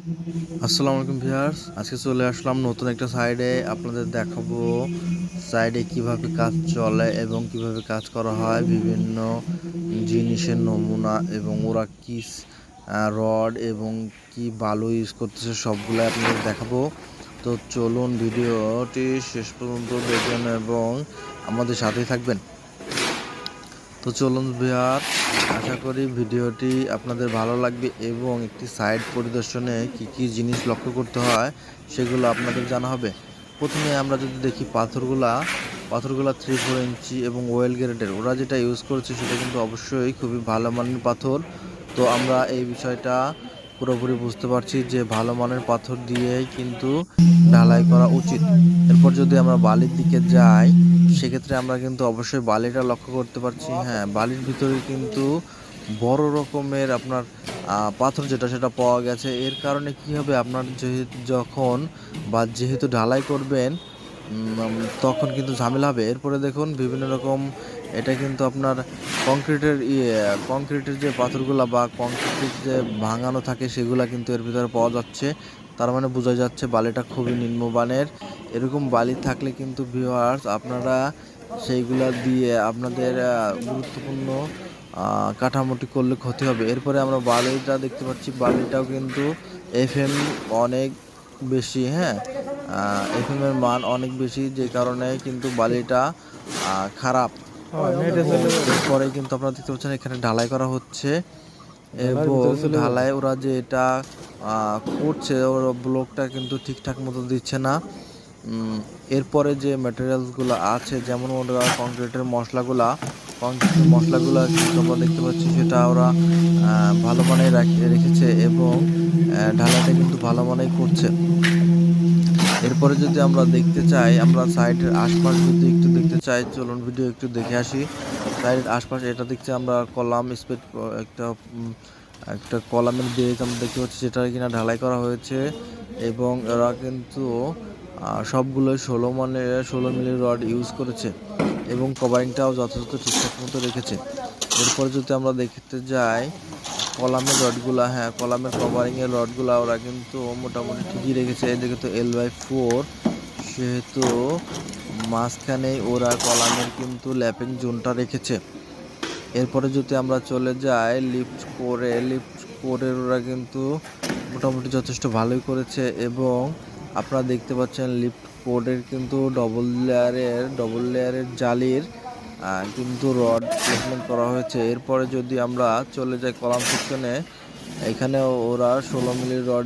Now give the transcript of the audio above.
আসসালামু আলাইকুম ভিউয়ার্স, আজকে চলে আসলাম নতুন একটা সাইডে। আপনাদের দেখাবো সাইডে কিভাবে কাজ চলে এবং কিভাবে কাজ করা হয়, বিভিন্ন জিনিসের নমুনা এবং ওরা কি রড এবং কি বালু ইউজ করতেছে সবগুলো আপনাদের দেখাবো। তো চলুন ভিডিওটি শেষ পর্যন্ত দেখবেন এবং আমাদের সাথেই থাকবেন। তো চলুন ভিউয়ার, আশা করি ভিডিওটি আপনাদের ভালো লাগবে এবং একটি সাইট পরিদর্শনে কি জিনিস লক্ষ্য করতে হয় সেগুলো আপনাদের জানা হবে। প্রথমে আমরা যদি দেখি পাথরগুলা 3-4 ইঞ্চি এবং ওয়েল গ্রেডের। ওরা যেটা ইউজ করেছে সেটা কিন্তু অবশ্যই খুবই ভালো মানের পাথর। তো আমরা এই বিষয়টা পুরোপুরি বুঝতে পারছি যে ভালো মানের পাথর দিয়েই কিন্তু ঢালাই করা উচিত। এরপর যদি আমরা বালির দিকে যাই, সেক্ষেত্রে আমরা কিন্তু অবশ্যই বালিটা লক্ষ্য করতে পারছি। হ্যাঁ, বালির ভিতরে কিন্তু বড় রকমের আপনার পাথর সেটা পাওয়া গেছে। এর কারণে কি হবে, আপনার যেহেতু ঢালাই করবেন তখন কিন্তু ঝামেলা হবে। এরপরে দেখুন বিভিন্ন রকম, এটা কিন্তু আপনার কংক্রিটের যে পাথরগুলা বা কংক্রিটের যে ভাঙানো থাকে সেগুলা কিন্তু এর ভিতরে পাওয়া যাচ্ছে। তার মানে বোঝা যাচ্ছে বালিটা খুবই নিম্নমানের। এরকম বালি থাকলে কিন্তু ভিউয়ার্স আপনারা সেইগুলা দিয়ে আপনাদের গুরুত্বপূর্ণ কাঠামোটি করলে ক্ষতি হবে। এরপরে আমরা বালিটা দেখতে পাচ্ছি, বালিটাও কিন্তু এফএম অনেক বেশি। হ্যাঁ, এফএম এর মান অনেক বেশি, যে কারণে কিন্তু বালিটা খারাপ। এরপরে কিন্তু আপনারা দেখতে পাচ্ছেন এখানে ঢালাই করা হচ্ছে এবং ঢালাই ওরা যে এটা করছে, ওরা ব্লকটা কিন্তু ঠিকঠাক মতো দিচ্ছে না। এরপরে যে ম্যাটেরিয়ালসগুলো আছে, যেমন ওরা কংক্রিটের মশলাগুলো কিন্তু আমরা দেখতে পাচ্ছি সেটা ওরা ভালো মানের রেখেছে এবং ঢালাইটা কিন্তু ভালো মানেই করছে। এরপরে যদি আমরা দেখতে চাই, আমরা সাইডের আশপাশ যদি একটু দেখতে চাই, চলুন ভিডিও একটু দেখে আসি। সাইডের আশপাশ এটা দেখছি আমরা কলাম স্পেড, একটা কলামের বেজ আমরা দেখতে পাচ্ছি যেটা কিনা ঢালাই করা হয়েছে এবং এরা কিন্তু সবগুলো 16 মিলি রড ইউজ করেছে এবং কভারিংটাও যথাযথ ঠিকঠাক মতো রেখেছে। এরপর যদি আমরা দেখতে যাই কলামের রডগুলা, হ্যাঁ কলামের কভারিংয়ের রডগুলা ওরা কিন্তু মোটামুটি ঠিকই রেখেছে। এদিকে তো L/4, সেহেতু মাঝখানে ওরা কলামের কিন্তু ল্যাপিং জোনটা রেখেছে। এরপরে যদি আমরা চলে যাই লিফট কোরের ওরা কিন্তু মোটামুটি যথেষ্ট ভালোই করেছে এবং আপনারা দেখতে পাচ্ছেন লিফট কোডের কিন্তু ডবল লেয়ারের জালির কিন্তু রড প্লেসমেন্ট করা হয়েছে। এরপরে যদি আমরা চলে যাই কলাম সেকশনে, এখানে ওরা 16 মিলি রড